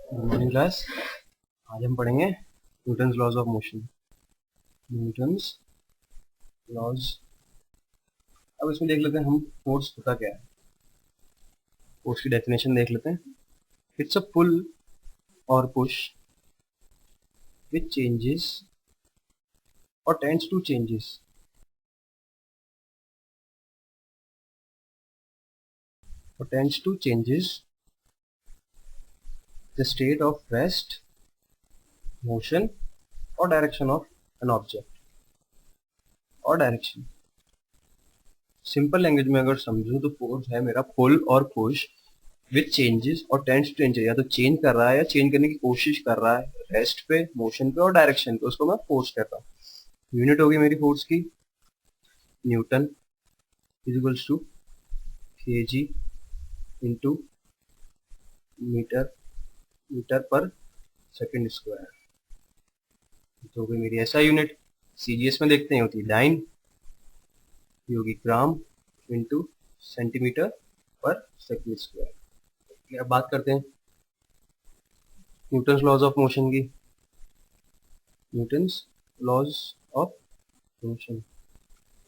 Good morning class. आज हम पढ़ेंगे Newton's laws of motion. Newton's laws. अब इसमें देख लेते हैं हम फोर्स होता क्या है। फोर्स की डेफिनेशन देख लेते हैं। इट्स अ पुल और पुश विच चेंजेस और tends to changes the state of rest, motion और डायरेक्शन ऑफ एन ऑब्जेक्ट और डायरेक्शन। सिंपल लैंग्वेज में अगर समझूं तो फोर्स है मेरा पुल और पुश विच चेंजेस और टेंड्स टू चेंज, या तो चेंज कर रहा है या चेंज करने की कोशिश कर रहा है रेस्ट पे, मोशन पे और डायरेक्शन पे, उसको मैं फोर्स कहता हूँ। यूनिट होगी मेरी फोर्स की newton is equals to KG into metre metre per second square. तो होगी मेरी ऐसा यूनिट। सीजीएस में देखते हैं होती है डाइन, ये होगी gram into centimetre per second square. अब बात करते हैं न्यूटन्स लॉज ऑफ मोशन की। Newton's laws of motion.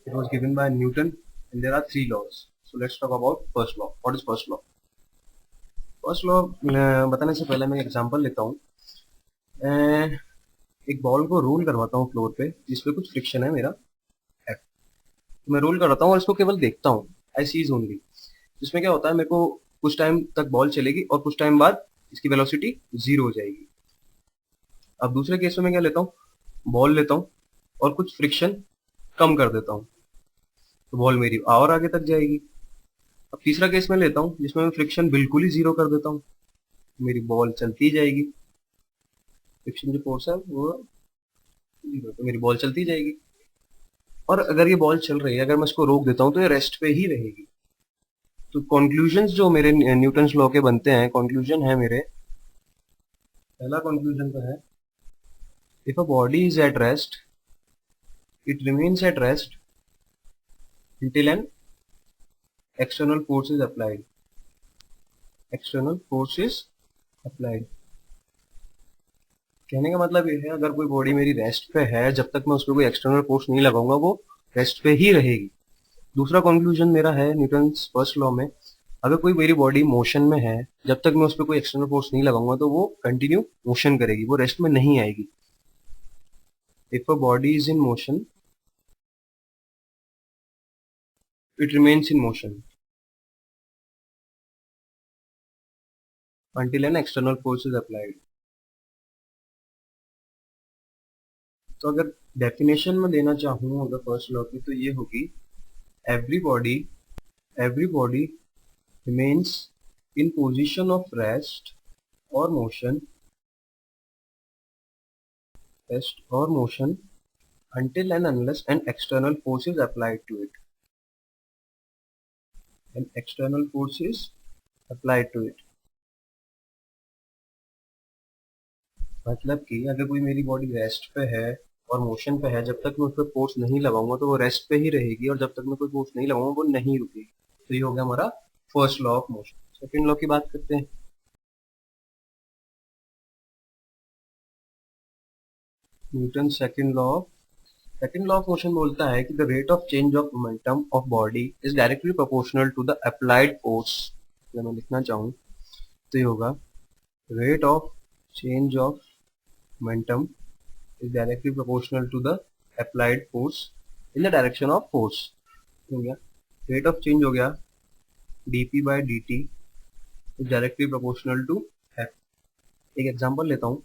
It was given by Newton, and there are three laws. So let's talk about first law. What is first law? First law बताने से पहले मैं एक एग्जांपल लेता हूँ। एक ball को रोल करवाता हूँ फ्लोर पे, जिसपे कुछ फ्रिक्शन है मेरा F। तो मैं रोल करवाता हूँ और इसको केवल देखता हूँ, आई सीज ओनली। जिसमें क्या होता है, मेरे को कुछ टाइम तक बॉल चलेगी और कुछ टाइम बाद इसकी वेलोसिटी 0 हो जाएगी। अब दूसरे केस में मैं क्या लेता हूँ, बॉल लेता हूँ और कुछ फ्रिक्शन कम कर देता हूँ, तो बॉल मेरी और आगे तक जाएगी। अब तीसरा केस मैं लेता हूँ जिसमें मैं फ्रिक्शन बिल्कुल ही 0 कर देता हूँ, मेरी बॉल चलती जाएगी। फ्रिक्शन जो फोर्स है वो 0, तो मेरी बॉल चलती जाएगी। और अगर ये बॉल चल रही है, अगर मैं इसको रोक देता हूँ तो ये रेस्ट पे ही रहेगी। तो कंक्लूजन्स जो मेरे न्यूटन्स लॉ के बनते हैं, कंक्लूजन है मेरे, पहला कंक्लूजन तो है, if a body is at rest it remains at rest until an external force is applied. External force is applied। कहने का मतलब ये है, अगर कोई बॉडी मेरी रेस्ट पे है, जब तक मैं उस पर कोई एक्सटर्नल फोर्स नहीं लगाऊंगा वो रेस्ट पे ही रहेगी। दूसरा कंक्लूजन मेरा है न्यूटन्स फर्स्ट लॉ में, अगर कोई मेरी बॉडी मोशन में है, जब तक मैं उस पर कोई एक्सटर्नल फोर्स नहीं लगाऊंगा तो वो कंटिन्यू मोशन करेगी, वो रेस्ट में नहीं आएगी। If a body is in motion it remains in motion until an external force is applied। तो अगर डेफिनेशन में देना चाहूँ अगर फर्स्ट लॉ की, तो ये होगी, every body remains in position of rest or motion until and unless an external force is applied to it। An external force is applied to it। मतलब कि अगर कोई मेरी बॉडी रेस्ट पे है और मोशन पे है, जब तक मैं उस पर फोर्स नहीं लगाऊंगा तो वो रेस्ट पे ही रहेगी, और जब तक मैं कोई फोर्स नहीं लगाऊंगा वो नहीं रुकेगी। तो ये हो गया हमारा first law of motion. Second law की बात करते हैं। Newton second law of motion बोलता है कि the rate of change of momentum of body is directly proportional to the applied force. अगर मैं लिखना चाहूँ तो ये होगा, rate of change of momentum is directly proportional to the applied force in the direction of force। हो गया, rate of change हो गया dp by dt is directly proportional to f। एक एग्जांपल लेता हूँ,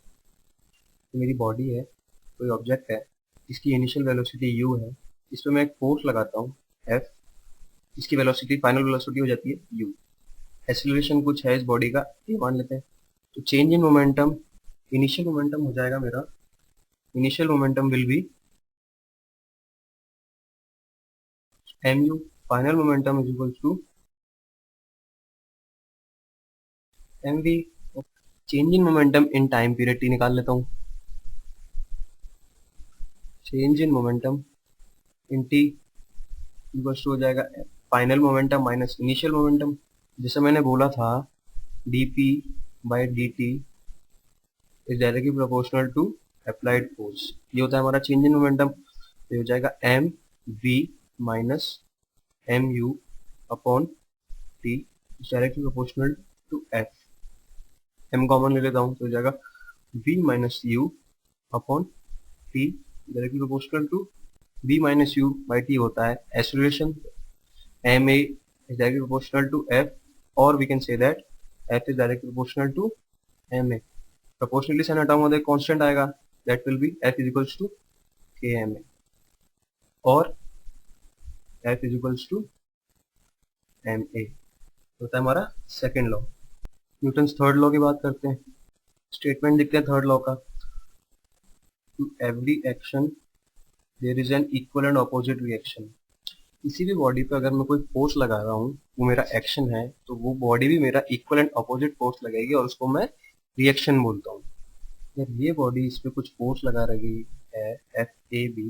मेरी बॉडी है, कोई ऑब्जेक्ट है, इसकी इनिशियल वेलोसिटी u है, इस पर मैं एक फोर्स लगाता हूँ f, इसकी वेलोसिटी फाइनल वेलोसिटी हो जाती है u। एक्सीलरेशन कुछ है इस बॉडी का, ये मान लेते हैं। तो change in momentum, initial momentum हो जाएगा मेरा, initial momentum will be mu, final momentum is equal to mv। Change in momentum in time period T निकाल लेता हूँ, change in momentum in T equal to हो जाएगा final momentum minus initial momentum. जैसे मैंने बोला था dp by dt is directly proportional to applied force. ये होता है हमारा चेंज इन मोमेंटम। ये हो जाएगा M V minus M U upon T is directly proportional to F. M common ले लेता हूँ तो हो जाएगा V minus U upon T directly proportional to v minus U by T होता है acceleration. ma is directly proportional to f, or we can say that f is directly proportional to ma। proportionally sign हटाऊंगा तो एक constant आएगा, that will be f is equals to kma, और f is equals to ma होता है हमारा second law. Newton's third law की बात करते हैं। स्टेटमेंट दिखते हैं थर्ड लॉ का, to every action there is an equal and opposite reaction. किसी भी बॉडी पे अगर मैं कोई फोर्स लगा रहा हूँ, वो मेरा एक्शन है, तो वो बॉडी भी मेरा इक्वल एंड ऑपोजिट फोर्स लगेगी और उसको मैं रिएक्शन बोलता हूँ। यार ये बॉडी इस पे कुछ फोर्स लगा रही है एफ ए बी,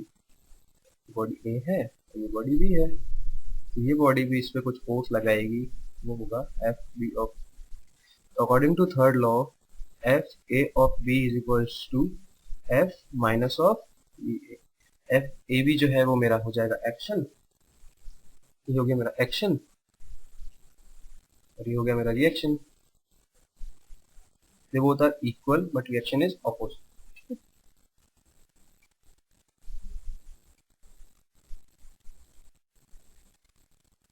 बॉडी ए है ये बॉडी बी है, तो ये बॉडी भी इस पे कुछ फोर्स लगाएगी, वो होगा F B of. According to third law F A of B is equals to F minus of B A. F A B जो है वो मेरा हो जाएगा एक्शन, ये हो गया मेरा एक्शन और ये हो गया मेरा रिएक्शन। ये वो होता है equal but reaction is opposite.